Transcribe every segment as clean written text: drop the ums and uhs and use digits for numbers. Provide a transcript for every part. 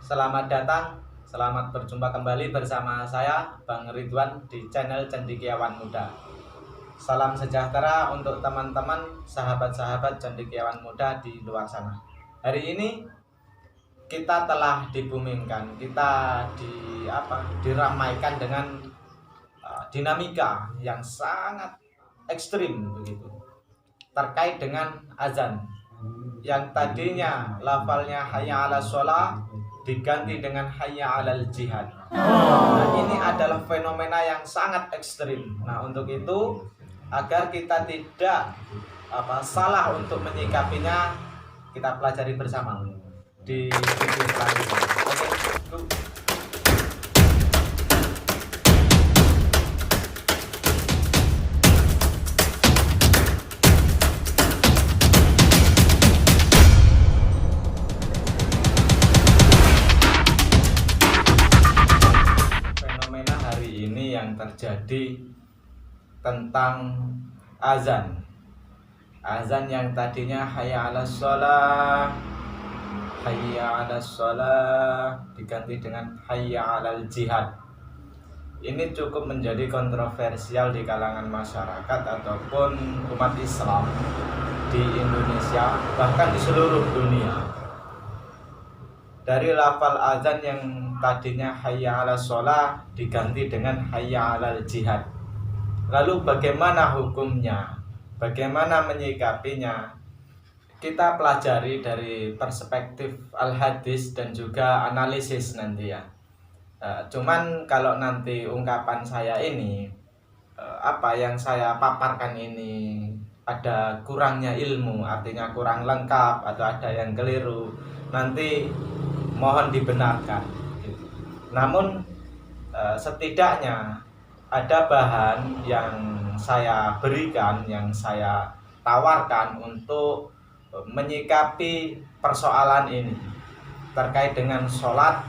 Selamat datang, selamat berjumpa kembali bersama saya Bang Ridwan di channel Cendekiawan Muda. Salam sejahtera untuk teman-teman, sahabat-sahabat cendekiawan muda di luar sana. Hari ini kita telah dibumingkan, kita diramaikan dengan dinamika yang sangat ekstrim begitu terkait dengan azan yang tadinya lafalnya hayya 'alas shalah diganti dengan hayya 'alal jihad. Nah, ini adalah fenomena yang sangat ekstrim. Nah, untuk itu agar kita tidak salah untuk menyikapinya, kita pelajari bersama di video selanjutnya. Oke, fenomena hari ini yang terjadi tentang azan. Azan yang tadinya hayya 'alas shalah, hayya 'alas shalah diganti dengan hayya 'alal jihad. Ini cukup menjadi kontroversial di kalangan masyarakat ataupun umat Islam di Indonesia, bahkan di seluruh dunia. Dari lafal azan yang tadinya hayya 'alas shalah diganti dengan hayya 'alal jihad. Lalu bagaimana hukumnya? Bagaimana menyikapinya? Kita pelajari dari perspektif al-hadis dan juga analisis nanti ya. Cuman kalau nanti ungkapan saya ini, apa yang saya paparkan ini ada kurangnya ilmu, artinya kurang lengkap atau ada yang keliru, nanti mohon dibenarkan. Namun setidaknya ada bahan yang saya berikan, yang saya tawarkan untuk menyikapi persoalan ini terkait dengan sholat.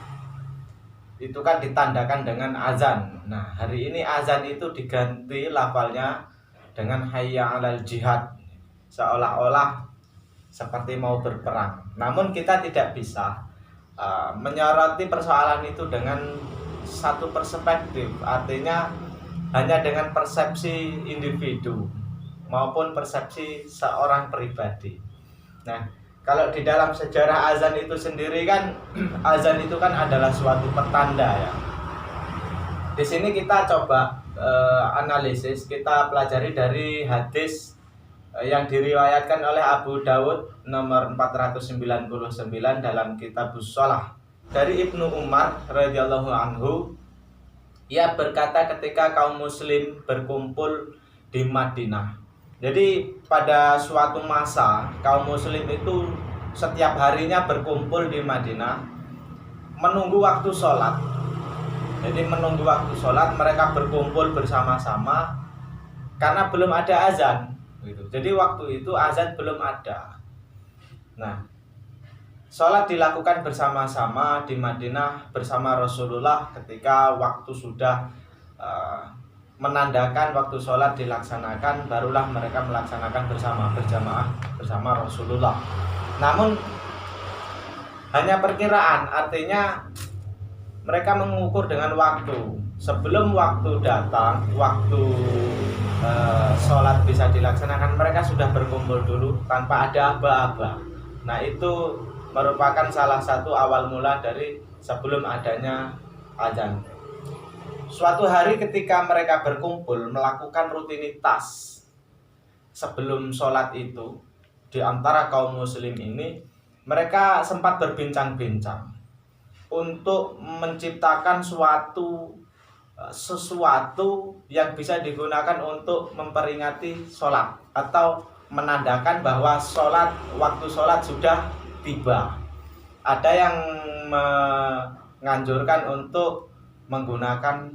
Itu kan ditandakan dengan azan. Nah, hari ini azan itu diganti lafalnya dengan hayya 'alal jihad, seolah-olah seperti mau berperang. Namun kita tidak bisa menyoroti persoalan itu dengan satu perspektif, artinya hanya dengan persepsi individu maupun persepsi seorang pribadi. Nah, kalau di dalam sejarah azan itu sendiri kan azan itu kan adalah suatu pertanda ya. Di sini kita coba analisis, kita pelajari dari hadis yang diriwayatkan oleh Abu Dawud nomor 499 dalam Kitabus Shalah dari Ibnu Umar radhiyallahu anhu. Ia berkata ketika kaum muslim berkumpul di Madinah. Jadi pada suatu masa kaum muslim itu setiap harinya berkumpul di Madinah menunggu waktu sholat. Jadi menunggu waktu sholat mereka berkumpul bersama-sama karena belum ada azan gitu. Jadi waktu itu azan belum ada. Nah, sholat dilakukan bersama-sama di Madinah bersama Rasulullah ketika waktu sudah menandakan waktu sholat dilaksanakan, barulah mereka melaksanakan berjamaah bersama Rasulullah. Namun hanya perkiraan, artinya mereka mengukur dengan waktu. Sebelum waktu datang, waktu sholat bisa dilaksanakan, mereka sudah berkumpul dulu tanpa ada aba-aba. Nah, itu merupakan salah satu awal mula dari sebelum adanya azan. Suatu hari ketika mereka berkumpul melakukan rutinitas sebelum sholat itu, di antara kaum muslim ini mereka sempat berbincang-bincang untuk menciptakan sesuatu yang bisa digunakan untuk memperingati sholat atau menandakan bahwa waktu sholat sudah tiba. Ada yang menganjurkan untuk menggunakan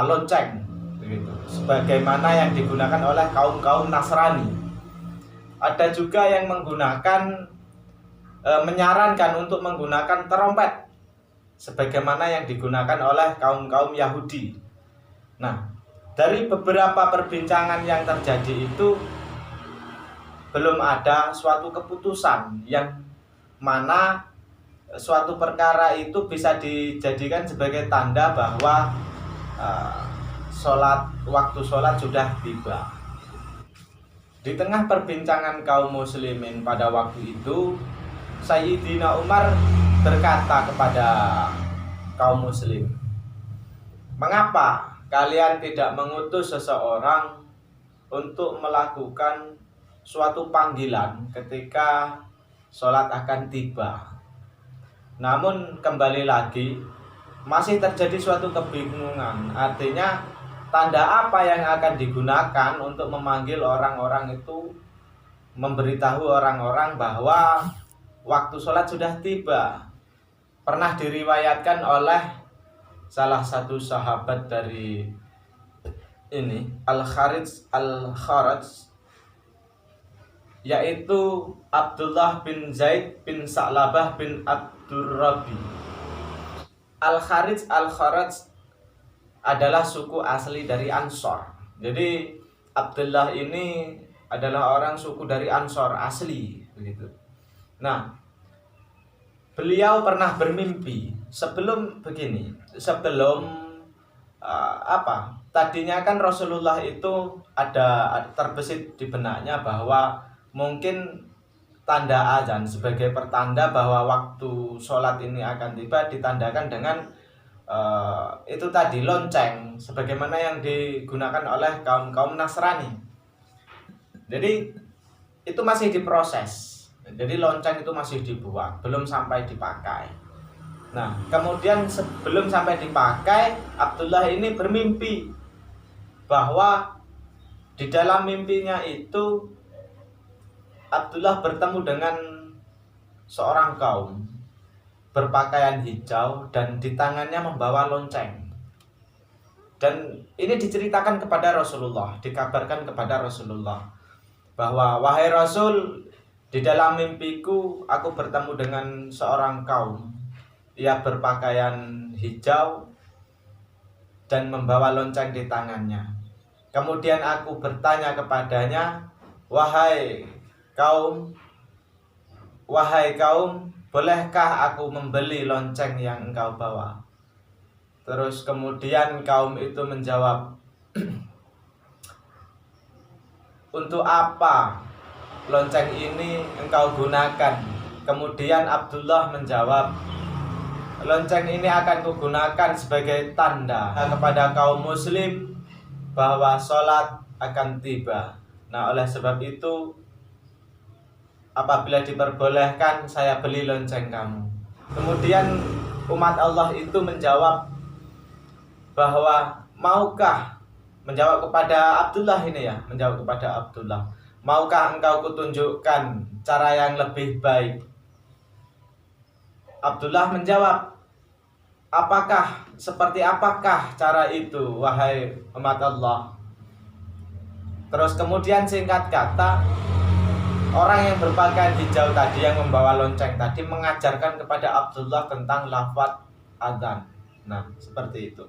lonceng begitu, sebagaimana yang digunakan oleh kaum Nasrani. Ada juga yang menyarankan untuk menggunakan terompet sebagaimana yang digunakan oleh kaum Yahudi. Nah, dari beberapa perbincangan yang terjadi itu belum ada suatu keputusan yang mana suatu perkara itu bisa dijadikan sebagai tanda bahwa waktu sholat sudah tiba. Di tengah perbincangan kaum muslimin pada waktu itu, Sayyidina Umar berkata kepada kaum muslim, "Mengapa kalian tidak mengutus seseorang untuk melakukan suatu panggilan ketika sholat akan tiba?" Namun kembali lagi masih terjadi suatu kebingungan. Artinya tanda apa yang akan digunakan untuk memanggil orang-orang itu, memberitahu orang-orang bahwa waktu sholat sudah tiba. Pernah diriwayatkan oleh salah satu sahabat dari ini Al-Kharaj, yaitu Abdullah bin Zaid bin Sa'labah bin Abdurrabi. Al-Kharaj adalah suku asli dari Ansor. Jadi Abdullah ini adalah orang suku dari Ansor asli, begitu. Nah, beliau pernah bermimpi sebelum tadinya kan Rasulullah itu ada terbesit di benaknya bahwa mungkin tanda azan sebagai pertanda bahwa waktu sholat ini akan tiba ditandakan dengan itu tadi lonceng, sebagaimana yang digunakan oleh kaum Nasrani. Jadi itu masih diproses. Jadi lonceng itu masih dibuat, belum sampai dipakai. Nah, kemudian sebelum sampai dipakai, Abdullah ini bermimpi bahwa di dalam mimpinya itu Abdullah bertemu dengan seorang kaum berpakaian hijau dan di tangannya membawa lonceng. Dan ini diceritakan kepada Rasulullah, dikabarkan kepada Rasulullah bahwa, "Wahai Rasul, di dalam mimpiku aku bertemu dengan seorang kaum. Ia berpakaian hijau dan membawa lonceng di tangannya. Kemudian aku bertanya kepadanya, wahai kaum, bolehkah aku membeli lonceng yang engkau bawa?" Terus kemudian kaum itu menjawab, "Untuk apa lonceng ini engkau gunakan?" Kemudian Abdullah menjawab, "Lonceng ini akan kugunakan sebagai tanda kepada kaum muslim bahwa sholat akan tiba. Nah, oleh sebab itu apabila diperbolehkan saya beli lonceng kamu." Kemudian umat Allah itu menjawab bahwa menjawab kepada Abdullah, "Maukah engkau kutunjukkan cara yang lebih baik?" Abdullah menjawab, seperti apakah cara itu, wahai umat Allah?" Terus kemudian singkat kata, orang yang berpakaian hijau tadi yang membawa lonceng tadi mengajarkan kepada Abdullah tentang lafaz adzan. Nah, seperti itu.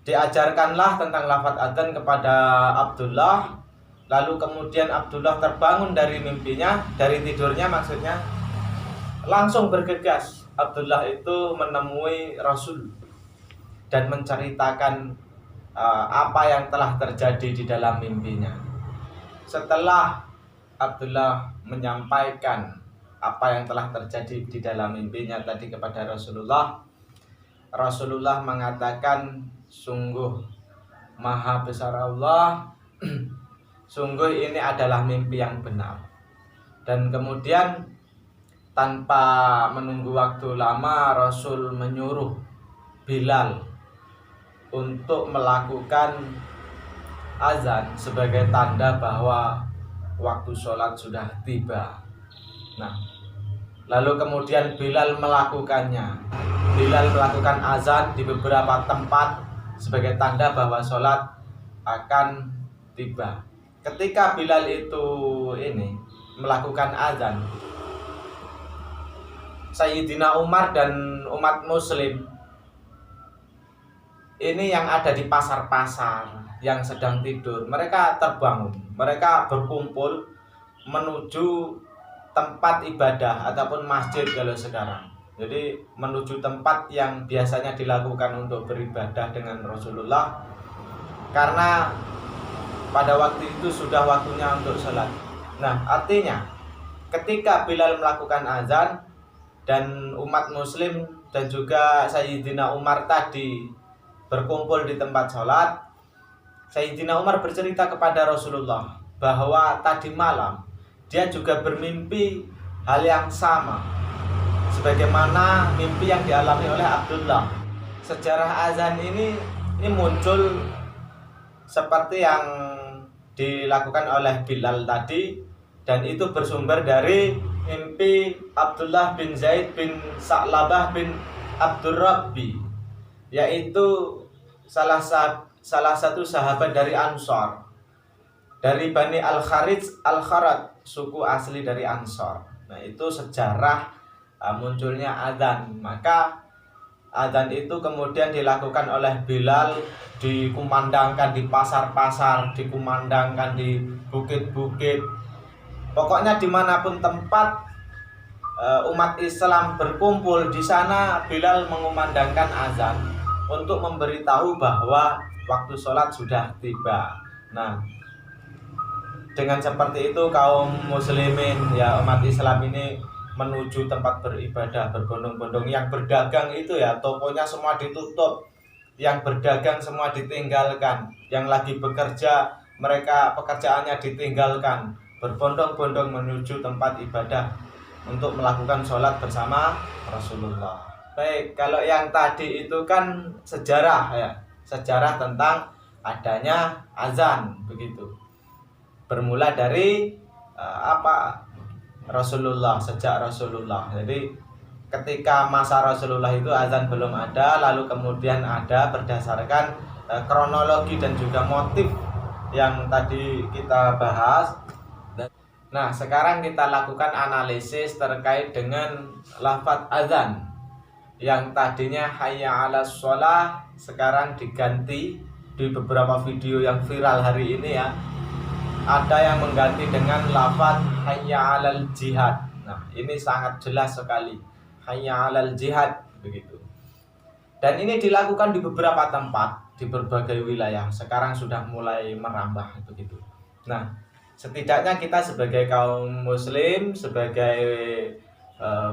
Diajarkanlah tentang lafaz adzan kepada Abdullah. Lalu kemudian Abdullah terbangun dari mimpinya, dari tidurnya maksudnya, langsung bergegas. Abdullah itu menemui Rasul dan menceritakan apa yang telah terjadi di dalam mimpinya. Setelah Abdullah menyampaikan apa yang telah terjadi di dalam mimpinya tadi kepada Rasulullah, Rasulullah mengatakan, "Sungguh maha besar Allah, sungguh ini adalah mimpi yang benar." Dan kemudian tanpa menunggu waktu lama, Rasul menyuruh Bilal untuk melakukan azan sebagai tanda bahwa waktu sholat sudah tiba. Nah, lalu kemudian Bilal melakukannya. Bilal melakukan azan di beberapa tempat sebagai tanda bahwa sholat akan tiba. Ketika Bilal itu melakukan azan, Sayyidina Umar dan umat muslim ini yang ada di pasar-pasar yang sedang tidur, mereka terbangun, mereka berkumpul menuju tempat ibadah ataupun masjid kalau sekarang. Jadi menuju tempat yang biasanya dilakukan untuk beribadah dengan Rasulullah, karena pada waktu itu sudah waktunya untuk sholat. Nah, artinya ketika Bilal melakukan azan dan umat muslim dan juga Sayyidina Umar tadi berkumpul di tempat sholat, Sayyidina Umar bercerita kepada Rasulullah bahwa tadi malam dia juga bermimpi hal yang sama sebagaimana mimpi yang dialami oleh Abdullah. Sejarah azan ini muncul seperti yang dilakukan oleh Bilal tadi, dan itu bersumber dari mimpi Abdullah bin Zaid bin Sa'labah bin Abdurrabbi, yaitu salah satu sahabat dari Ansor, dari Bani Al-Kharaj, suku asli dari Ansor. Nah, itu sejarah munculnya azan. Maka azan itu kemudian dilakukan oleh Bilal, dikumandangkan di pasar-pasar, dikumandangkan di bukit-bukit. Pokoknya dimanapun tempat umat Islam berkumpul, di sana Bilal mengumandangkan azan untuk memberitahu bahwa waktu sholat sudah tiba. Nah, dengan seperti itu kaum muslimin, ya umat Islam ini menuju tempat beribadah berbondong-bondong. Yang berdagang itu ya tokonya semua ditutup, yang berdagang semua ditinggalkan, yang lagi bekerja mereka pekerjaannya ditinggalkan, berbondong-bondong menuju tempat ibadah untuk melakukan sholat bersama Rasulullah. Baik, kalau yang tadi itu kan sejarah ya, sejarah tentang adanya azan begitu. Bermula dari Rasulullah, sejak Rasulullah. Jadi ketika masa Rasulullah itu azan belum ada, lalu kemudian ada berdasarkan kronologi dan juga motif yang tadi kita bahas. Nah, sekarang kita lakukan analisis terkait dengan lafaz azan yang tadinya hayya 'alas shalah, sekarang diganti di beberapa video yang viral hari ini ya. Ada yang mengganti dengan lafaz hayya 'alal jihad. Nah, ini sangat jelas sekali, hayya 'alal jihad begitu. Dan ini dilakukan di beberapa tempat, di berbagai wilayah. Sekarang sudah mulai merambah begitu. Nah, setidaknya kita sebagai kaum muslim, sebagai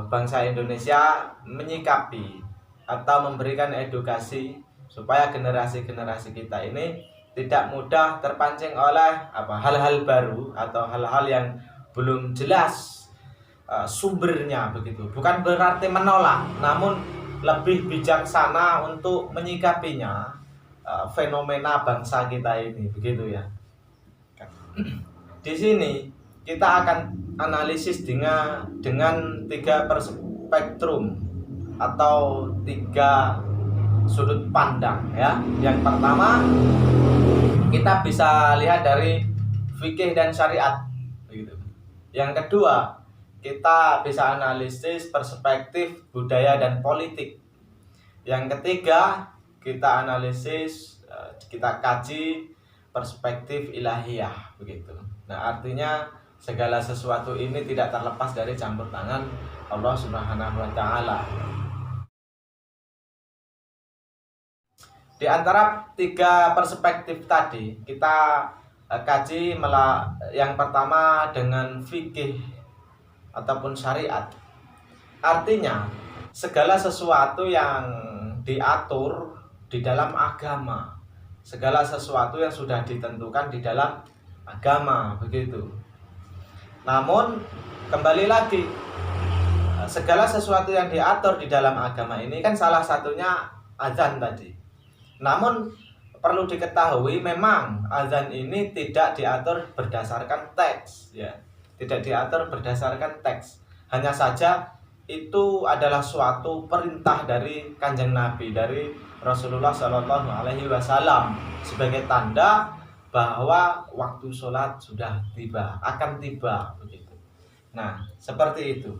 bangsa Indonesia menyikapi atau memberikan edukasi supaya generasi-generasi kita ini tidak mudah terpancing oleh hal-hal baru atau hal-hal yang belum jelas sumbernya begitu. Bukan berarti menolak, namun lebih bijaksana untuk menyikapinya, fenomena bangsa kita ini begitu ya. Di sini kita akan analisis dengan 3 perspektrum atau 3 sudut pandang ya. Yang pertama, kita bisa lihat dari fikih dan syariat begitu. Yang kedua, kita bisa analisis perspektif budaya dan politik. Yang ketiga, kita analisis, kita kaji perspektif ilahiyah begitu. Nah, artinya segala sesuatu ini tidak terlepas dari campur tangan Allah Subhanahu wa taala. Di antara 3 perspektif tadi, kita kaji yang pertama dengan fikih ataupun syariat. Artinya segala sesuatu yang diatur di dalam agama, segala sesuatu yang sudah ditentukan di dalam agama begitu. Namun kembali lagi, segala sesuatu yang diatur di dalam agama ini kan salah satunya azan tadi. Namun perlu diketahui memang azan ini tidak diatur berdasarkan teks ya. Tidak diatur berdasarkan teks. Hanya saja itu adalah suatu perintah dari Kanjeng Nabi, dari Rasulullah Shallallahu alaihi wasallam sebagai tanda bahwa waktu sholat sudah tiba, akan tiba begitu. Nah, seperti itu.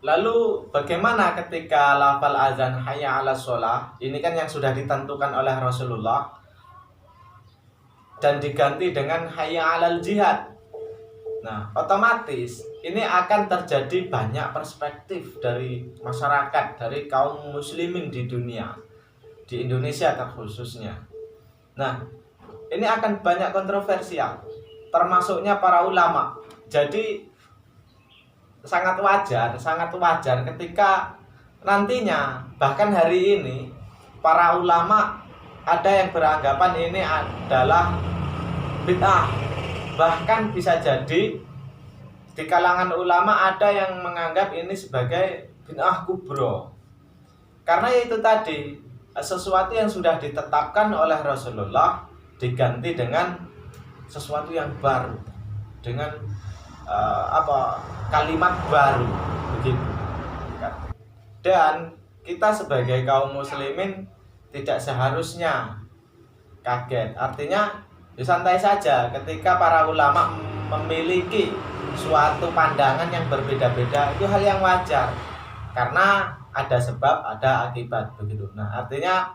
Lalu bagaimana ketika lafal azan hayya 'alas shalah? Ini kan yang sudah ditentukan oleh Rasulullah dan diganti dengan hayya 'alal jihad. Nah, otomatis ini akan terjadi banyak perspektif dari masyarakat, dari kaum muslimin di dunia, di Indonesia terkhususnya. Nah, ini akan banyak kontroversial, termasuknya para ulama. Jadi sangat wajar ketika nantinya, bahkan hari ini, para ulama ada yang beranggapan ini adalah bid'ah. Bahkan bisa jadi di kalangan ulama ada yang menganggap ini sebagai bid'ah kubro. Karena itu tadi, sesuatu yang sudah ditetapkan oleh Rasulullah diganti dengan sesuatu yang baru, dengan kalimat baru begitu. Dan kita sebagai kaum muslimin tidak seharusnya kaget. Artinya santai saja ketika para ulama memiliki suatu pandangan yang berbeda-beda, itu hal yang wajar karena ada sebab, ada akibat begitu. Nah, artinya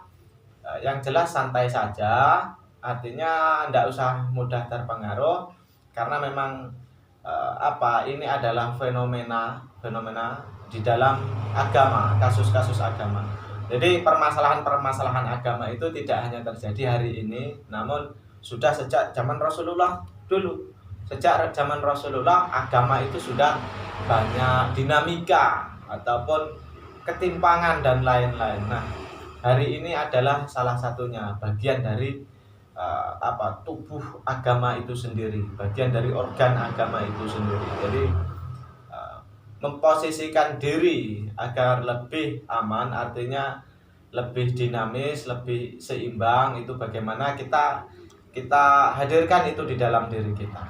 yang jelas santai saja, artinya tidak usah mudah terpengaruh karena memang ini adalah fenomena di dalam agama, kasus-kasus agama. Jadi permasalahan agama itu tidak hanya terjadi hari ini, namun sudah sejak zaman Rasulullah dulu. Sejak zaman Rasulullah agama itu sudah banyak dinamika ataupun ketimpangan dan lain-lain. Nah, hari ini adalah salah satunya, bagian dari tubuh agama itu sendiri, bagian dari organ agama itu sendiri. Jadi memposisikan diri agar lebih aman, artinya lebih dinamis, lebih seimbang, itu bagaimana kita hadirkan itu di dalam diri kita.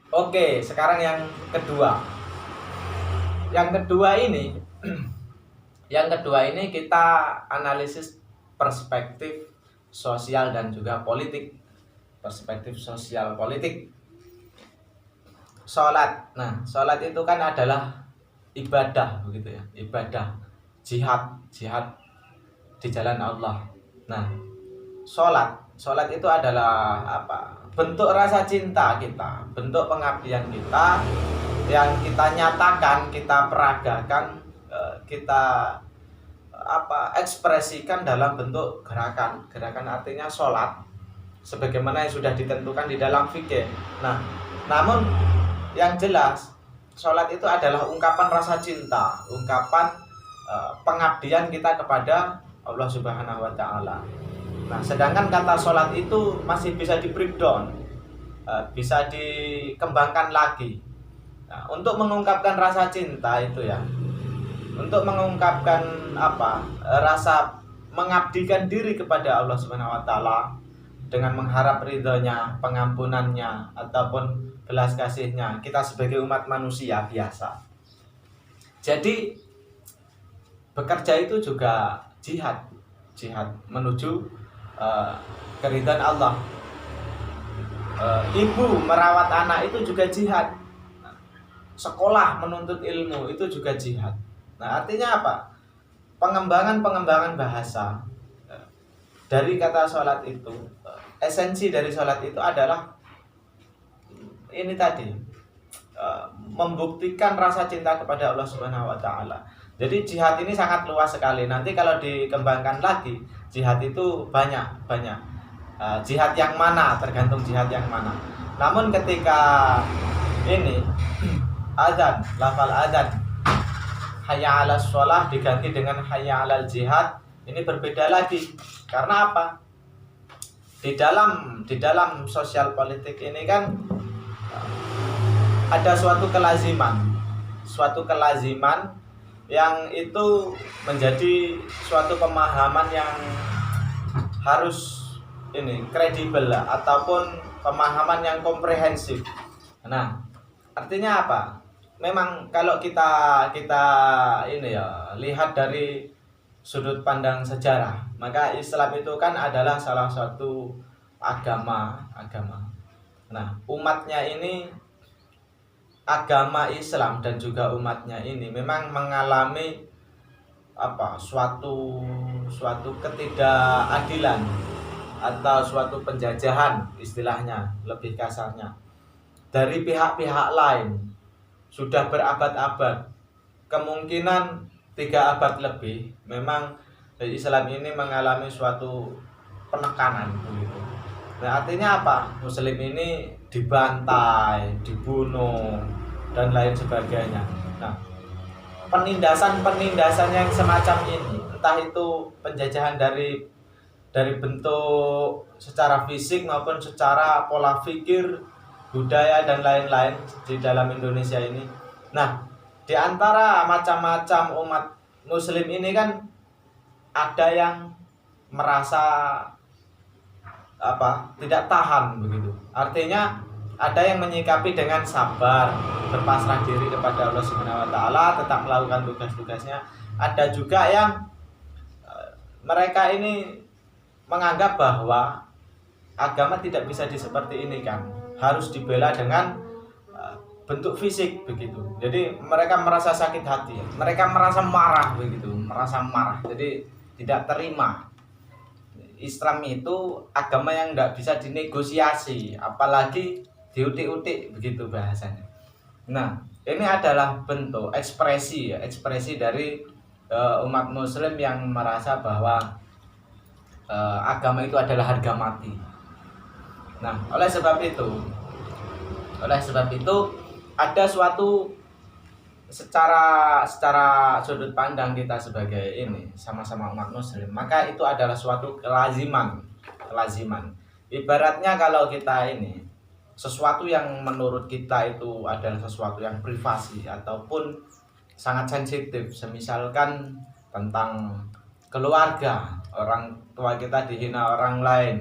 Oke, sekarang yang kedua. Yang kedua ini kita analisis perspektif sosial dan juga politik. Perspektif sosial politik. Sholat. Nah, sholat itu kan adalah ibadah begitu ya, ibadah, jihad di jalan Allah. Nah, sholat itu adalah bentuk rasa cinta kita, bentuk pengabdian kita yang kita nyatakan, kita peragakan, kita ekspresikan dalam bentuk gerakan. Artinya sholat sebagaimana yang sudah ditentukan di dalam fikih. Nah, namun yang jelas sholat itu adalah ungkapan rasa cinta, ungkapan pengabdian kita kepada Allah Subhanahu wa Ta'ala. Nah, sedangkan kata sholat itu masih bisa di breakdown, bisa dikembangkan lagi. Nah, untuk mengungkapkan rasa cinta itu ya, untuk mengungkapkan rasa mengabdikan diri kepada Allah Subhanahu wa Ta'ala dengan mengharap ridhonya, pengampunannya ataupun belas kasihnya, kita sebagai umat manusia biasa. Jadi bekerja itu juga jihad menuju keridhaan Allah. Ibu merawat anak itu juga jihad. Sekolah menuntut ilmu itu juga jihad. Nah, artinya apa? Pengembangan bahasa dari kata sholat itu, esensi dari sholat itu adalah ini tadi, membuktikan rasa cinta kepada Allah Subhanahu wa Ta'ala. Jadi jihad ini sangat luas sekali. Nanti kalau dikembangkan lagi, jihad itu banyak. Jihad yang mana, tergantung jihad yang mana. Namun ketika ini azan, lafal azan, hayya 'alas shalah diganti dengan hayya 'alal jihad, ini berbeda lagi. Karena apa? Di dalam sosial politik ini kan ada suatu kelaziman yang itu menjadi suatu pemahaman yang harus kredibel ataupun pemahaman yang komprehensif. Nah, artinya apa? Memang kalau kita lihat dari sudut pandang sejarah, maka Islam itu kan adalah salah satu agama. Nah, umatnya ini, agama Islam dan juga umatnya ini memang mengalami suatu ketidakadilan atau suatu penjajahan, istilahnya lebih kasarnya. dari pihak-pihak lain sudah berabad-abad, kemungkinan 3 abad lebih, memang Islam ini mengalami suatu penekanan begitu. Nah, artinya apa? Muslim ini dibantai, dibunuh dan lain sebagainya. Nah, penindasan yang semacam ini, entah itu penjajahan dari bentuk secara fisik maupun secara pola pikir, budaya dan lain-lain di dalam Indonesia ini. Nah, di antara macam-macam umat Muslim ini kan ada yang merasa tidak tahan begitu. Artinya ada yang menyikapi dengan sabar, berpasrah diri kepada Allah Subhanahu wa taala, tetap melakukan tugas-tugasnya. Ada juga yang mereka ini menganggap bahwa agama tidak bisa seperti ini kan, harus dibela dengan bentuk fisik begitu. Jadi mereka merasa sakit hati, mereka merasa marah begitu, jadi tidak terima. Islam itu agama yang tidak bisa dinegosiasi, apalagi diutik-utik begitu bahasanya. Nah, ini adalah bentuk ekspresi dari umat Muslim yang merasa bahwa agama itu adalah harga mati. Nah, oleh sebab itu ada suatu secara sudut pandang kita sebagai ini sama-sama umat Muslim, maka itu adalah suatu kelaziman. Ibaratnya kalau kita ini sesuatu yang menurut kita itu adalah sesuatu yang privasi ataupun sangat sensitif, semisalkan tentang keluarga, orang tua kita dihina orang lain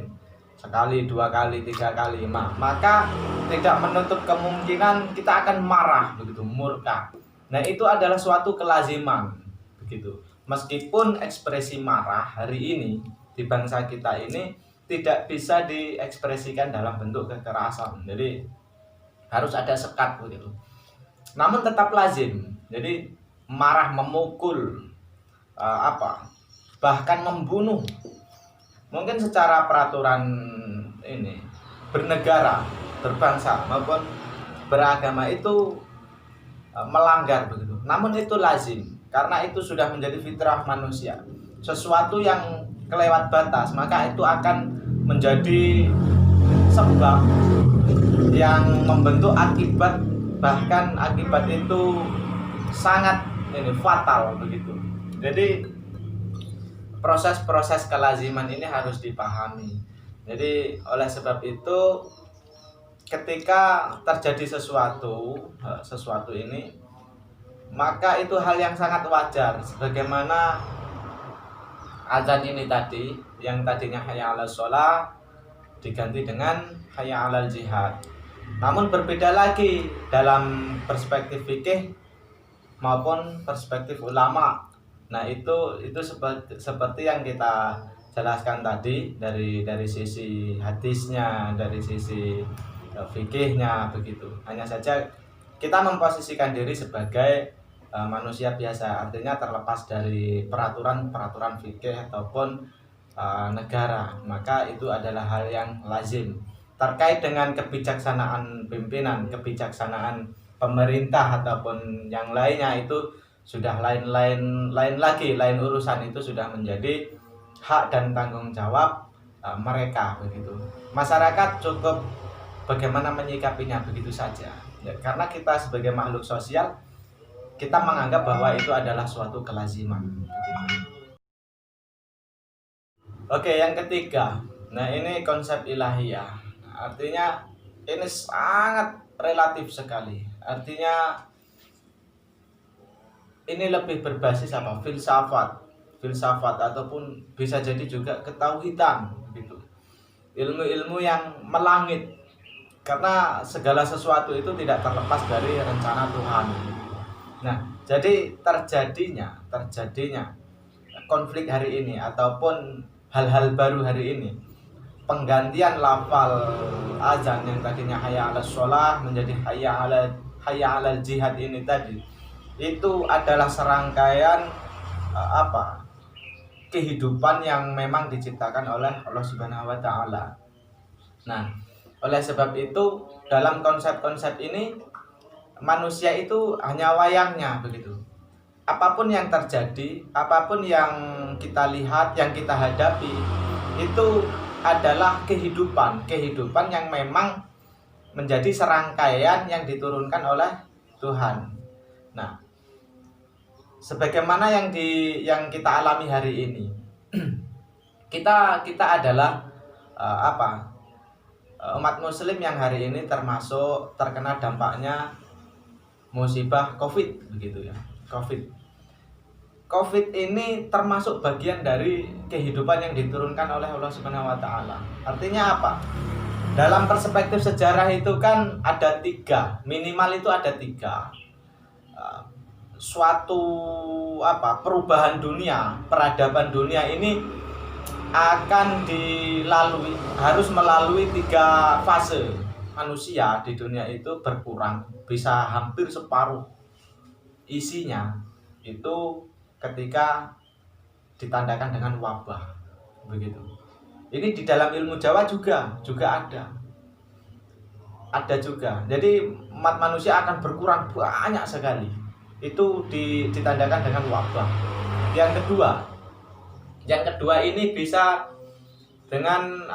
sekali, 2 kali, 3 kali, maka tidak menutup kemungkinan kita akan marah begitu, murka. Nah, itu adalah suatu kelaziman begitu. Meskipun ekspresi marah hari ini di bangsa kita ini tidak bisa diekspresikan dalam bentuk kekerasan. Jadi harus ada sekat begitu. Namun tetap lazim. Jadi marah, memukul, bahkan membunuh. Mungkin secara peraturan ini bernegara, berbangsa maupun beragama itu melanggar begitu. Namun itu lazim karena itu sudah menjadi fitrah manusia. Sesuatu yang kelewat batas maka itu akan menjadi sebab yang membentuk akibat, bahkan akibat itu sangat fatal begitu. Jadi proses-proses kelaziman ini harus dipahami. Jadi oleh sebab itu ketika terjadi sesuatu ini, maka itu hal yang sangat wajar. Sebagaimana azan ini tadi, yang tadinya hayya 'alas shalah diganti dengan hayya 'alal jihad. Namun berbeda lagi dalam perspektif fikih maupun perspektif ulama. Nah, itu seperti yang kita jelaskan tadi dari sisi hadisnya, dari sisi fikihnya begitu. Hanya saja kita memposisikan diri sebagai manusia biasa, artinya terlepas dari peraturan fikih ataupun negara, maka itu adalah hal yang lazim. Terkait dengan kebijaksanaan pimpinan, kebijaksanaan pemerintah ataupun yang lainnya, itu sudah lain urusan, itu sudah menjadi hak dan tanggung jawab mereka begitu. Masyarakat cukup bagaimana menyikapinya begitu saja. Ya, karena kita sebagai makhluk sosial, kita menganggap bahwa itu adalah suatu kelaziman. Oke, yang ketiga, nah ini konsep ilahiyah. Artinya ini sangat relatif sekali. Artinya ini lebih berbasis filsafat ataupun bisa jadi juga ketauhidan gitu. Ilmu-ilmu yang melangit. Karena segala sesuatu itu tidak terlepas dari rencana Tuhan. Nah, jadi terjadinya konflik hari ini ataupun hal-hal baru hari ini, penggantian lafal azan yang tadinya hayya 'alas shalah menjadi hayya 'alal jihad ini tadi, itu adalah serangkaian kehidupan yang memang diciptakan oleh Allah Subhanahu wa taala. Nah, oleh sebab itu dalam konsep-konsep ini manusia itu hanya wayangnya begitu. Apapun yang terjadi, apapun yang kita lihat, yang kita hadapi, itu adalah kehidupan yang memang menjadi serangkaian yang diturunkan oleh Tuhan. Nah, sebagaimana yang kita alami hari ini, kita adalah umat Muslim yang hari ini termasuk terkena dampaknya musibah COVID begitu ya. COVID ini termasuk bagian dari kehidupan yang diturunkan oleh Allah Subhanahu wa taala. Artinya apa? Dalam perspektif sejarah itu kan ada 3, minimal itu ada 3. Suatu perubahan dunia, peradaban dunia ini akan harus melalui 3 fase. Manusia di dunia itu berkurang, bisa hampir separuh isinya itu ketika ditandakan dengan wabah begitu. Ini di dalam ilmu Jawa juga ada juga. Jadi umat manusia akan berkurang banyak sekali. Itu ditandakan dengan wabah. Yang kedua ini bisa dengan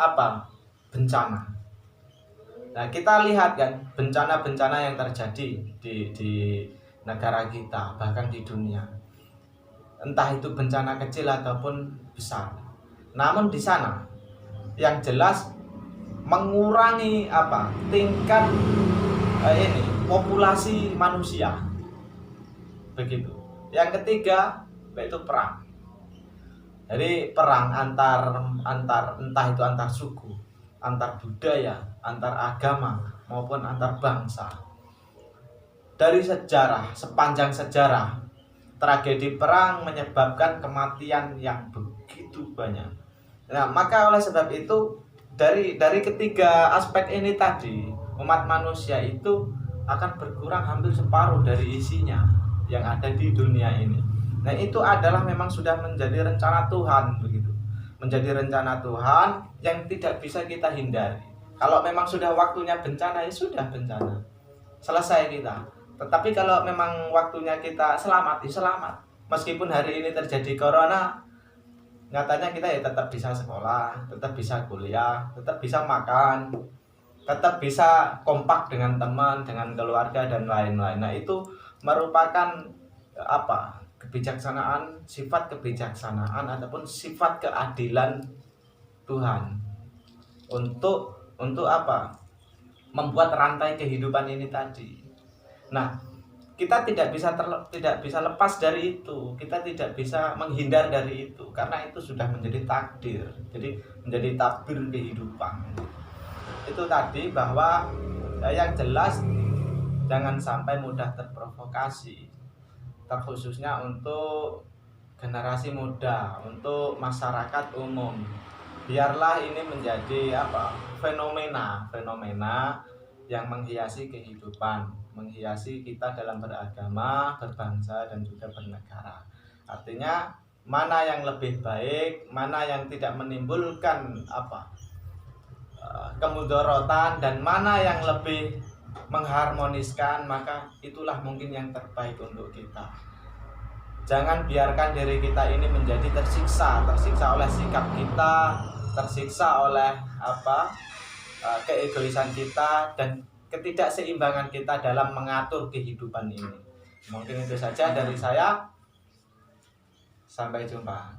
bencana. Nah, kita lihat kan bencana-bencana yang terjadi di negara kita, bahkan di dunia. Entah itu bencana kecil ataupun besar. Namun di sana yang jelas mengurangi tingkat populasi manusia. Begitu. Yang ketiga yaitu perang. Jadi perang antar entah itu antar suku, antar budaya, antar agama maupun antar bangsa. Dari sepanjang sejarah, tragedi perang menyebabkan kematian yang begitu banyak. Nah, maka oleh sebab itu dari ketiga aspek ini tadi, umat manusia itu akan berkurang hampir separuh dari isinya yang ada di dunia ini. Nah, itu adalah memang sudah menjadi rencana Tuhan begitu. Menjadi rencana Tuhan yang tidak bisa kita hindari. Kalau memang sudah waktunya bencana, ya sudah bencana. Selesai kita. Tetapi kalau memang waktunya kita selamat, ya selamat. Meskipun hari ini terjadi corona, nyatanya kita ya tetap bisa sekolah, tetap bisa kuliah, tetap bisa makan, tetap bisa kompak dengan teman, dengan keluarga dan lain-lain. Nah, itu merupakan sifat kebijaksanaan ataupun sifat keadilan Tuhan untuk membuat rantai kehidupan ini tadi. Nah, kita tidak bisa lepas dari itu, kita tidak bisa menghindar dari itu, karena itu sudah menjadi takdir, jadi menjadi takdir kehidupan. Itu tadi bahwa yang jelas jangan sampai mudah terprovokasi, terkhususnya untuk generasi muda, untuk masyarakat umum. Biarlah ini menjadi fenomena yang menghiasi kehidupan, menghiasi kita dalam beragama, berbangsa dan juga bernegara. Artinya mana yang lebih baik, mana yang tidak menimbulkan kemudorotan, dan mana yang lebih mengharmoniskan, maka itulah mungkin yang terbaik untuk kita. Jangan biarkan diri kita ini menjadi tersiksa oleh sikap kita, tersiksa oleh keegoisan kita dan ketidakseimbangan kita dalam mengatur kehidupan ini. Mungkin itu saja dari saya. Sampai jumpa.